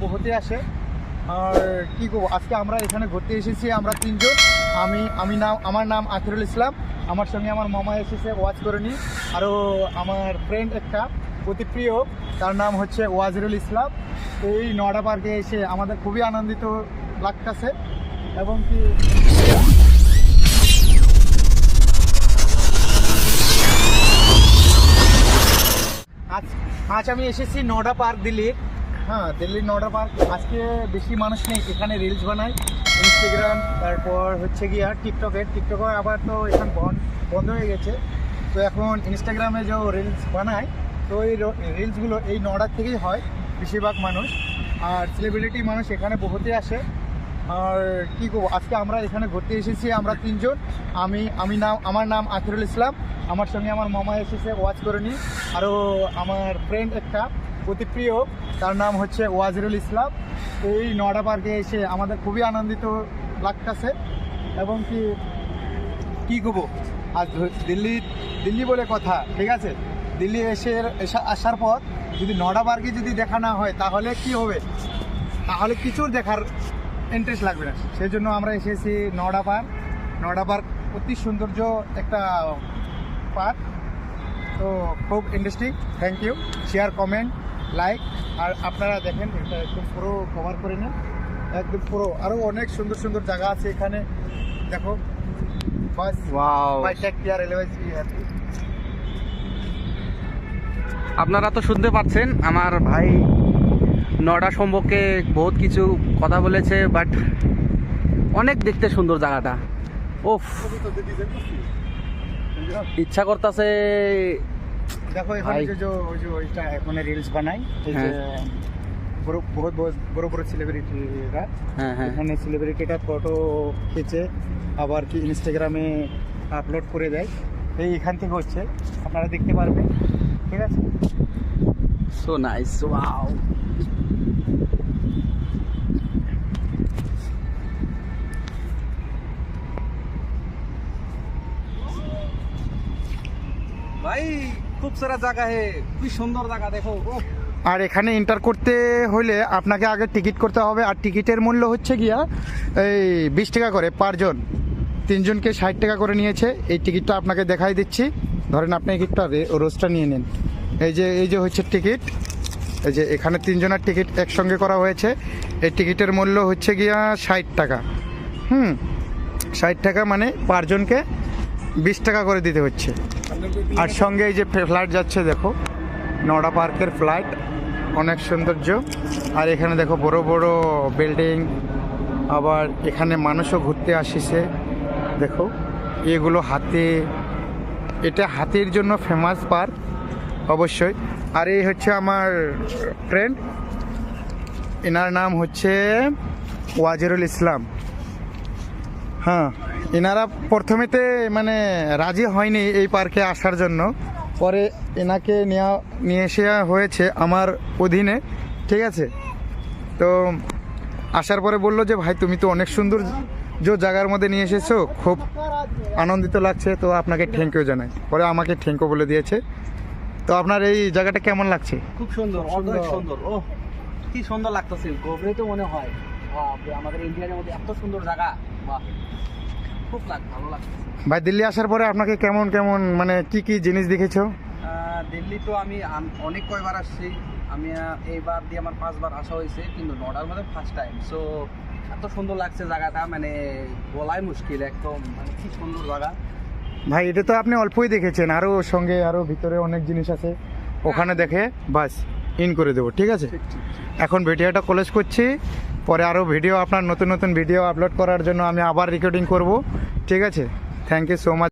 বহুতে আসে। আর কি করবো, আজকে আমরা এখানে ঘুরতে এসেছি, আমরা তিনজন। আমার নাম আখিরুল ইসলাম, আমার সঙ্গে আমার মামা এসেছে ওয়াজ করে নি, আরও আমার ফ্রেন্ড একটা অতি প্রিয়, তার নাম হচ্ছে ওয়াজিরুল ইসলাম। এই নওডা পার্কে এসে আমাদের খুবই আনন্দিত লাগতেছে। এবং কি আজ আমি এসেছি নওডা পার্ক, দিল্লির। হ্যাঁ, দিল্লির নওডা পার্ক। আজকে বেশি মানুষ নেই, এখানে রিলস বানাই ইনস্টাগ্রাম, তারপর হচ্ছে গিয়ে টিকটকে আবার তো এখন বন্ধ হয়ে গেছে। তো এখন ইনস্টাগ্রামে যে রিলস বানায়, তো এই রিলসগুলো এই নওডা থেকেই হয় বেশিরভাগ মানুষ। আর সেলিব্রিটি মানুষ এখানে বহুতে আসে। আর কি করবো, আজকে আমরা এখানে ঘুরতে এসেছি, আমরা তিনজন। আমার নাম আখিরুল ইসলাম, আমার সঙ্গে আমার মামা এসেছে ওয়াজ করে নি, আরও আমার ফ্রেন্ড একটা অতি প্রিয়, তার নাম হচ্ছে ওয়াজিরুল ইসলাম। এই নওডা পার্কে এসে আমাদের খুবই আনন্দিত লাগতেছে। এবং কি করবো, আজ দিল্লি বলে কথা, ঠিক আছে। দিল্লি আসার পর যদি নওডা পার্কে যদি দেখা না হয় তাহলে কি হবে, তাহলে কিছুর দেখার ইন্টারেস্ট লাগবে না। সেই জন্য আমরা এসেছি নওডা পার্ক অতি সৌন্দর্য একটা পার্ক। তো খুব interesting. Thank you, share, comment, like. আর আপনারা দেখেন, এটা একদম পুরো কভার করে নেন, একদম পুরো। আরও অনেক সুন্দর সুন্দর জায়গা আছে এখানে, দেখো। বাস, বাই, টেক কেয়ার, আপনারা তো শুনতে পাচ্ছেন, আমার ভাই নওডা সম্পর্কে বহুত কিছু কথা বলেছে, বাট অনেক দেখতে সুন্দর জায়গাটা। ওফ, ইচ্ছা করতেছে। দেখো এখানে ওইটা এখন রিলস বানাই, বড় বড় সেলিব্রিটিরা। এখানে সেলিব্রিটিটা ফটো খেঁচে আবার কি ইনস্টাগ্রামে আপলোড করে দেয়। এখান থেকে হচ্ছে, আপনারা দেখতে পারবেন, ঠিক আছে। So nice, wow. ভাই খুব সারা জায়গা হে, খুবই সুন্দর জায়গা, দেখো। আর এখানে এন্টার করতে হলে আপনাকে আগে টিকিট করতে হবে। আর টিকিটের মূল্য হচ্ছে গিয়া এই 20 টাকা করে পার জন। তিনজনকে 60 টাকা করে নিয়েছে। এই টিকিটটা আপনাকে দেখাই দিচ্ছি, ধরেন আপনি টিকিটটা রোজটা নিয়ে নিন। এই যে হচ্ছে টিকিট, এই যে এখানে তিনজনের টিকিট একসঙ্গে করা হয়েছে। এই টিকিটের মূল্য হচ্ছে গিয়া 60 টাকা। 60 টাকা মানে পারজনকে 20 টাকা করে দিতে হচ্ছে। আর সঙ্গে এই যে ফ্লাইট যাচ্ছে, দেখো নওডা পার্কের ফ্লাইট, অনেক সৌন্দর্য। আর এখানে দেখো বড় বড় বিল্ডিং, আবার এখানে মানুষও ঘুরতে আসিছে, দেখো এগুলো এটা হাতির জন্য ফেমাস পার্ক অবশ্যই। আর এই হচ্ছে আমার ফ্রেন্ড, এনার নাম হচ্ছে ওয়াজিরুল ইসলাম। হ্যাঁ, এনারা প্রথমেতে মানে রাজি হয়নি এই পার্কে আসার জন্য, পরে এনাকে নিয়ে এসে হয়েছে আমার অধীনে, ঠিক আছে। তো আসার পরে বললো যে ভাই তুমি তো অনেক সুন্দর জায়গার মধ্যে নিয়ে এসেছো, খুব আনন্দিত লাগছে, তো আপনাকে থ্যাংক ইউ জানাই। পরে আমাকে থ্যাংক ইউ বলে দিয়েছে। তো আপনার এই জায়গাটা কেমন লাগছে? খুব সুন্দর, অনেক সুন্দর। ও কি সুন্দর লাগতেছে, গোবরে তো মনে হয় আমাদের ইন্ডিয়ার মধ্যে এত সুন্দর জায়গা। বাহ, খুব ভালো লাগছে। ভাই দিল্লি আসার পরে আপনাকে কেমন মানে কি জিনিস দেখেছো? দিল্লি তো আমি অনেক কয়বার আসছি। আমি এইবার দিয়ে আমার 5 বার আসা হয়েছে, কিন্তু নওডার মধ্যে ফার্স্ট টাইম। সো এত সুন্দর লাগছে জায়গাটা, মানে বলাই মুশকিল, একদম মানে কি সুন্দর জায়গা। ভাই এটা তো আপনি অল্পই দেখেছেন, আরও সঙ্গে আরও ভিতরে অনেক জিনিস আছে, ওখানে দেখে বাস ইন করে দেবো, ঠিক আছে। এখন ভিডিওটা ক্লোজ করছি, পরে আরও ভিডিও, আপনার নতুন নতুন ভিডিও আপলোড করার জন্য আমি আবার রেকর্ডিং করব, ঠিক আছে। Thank you so much.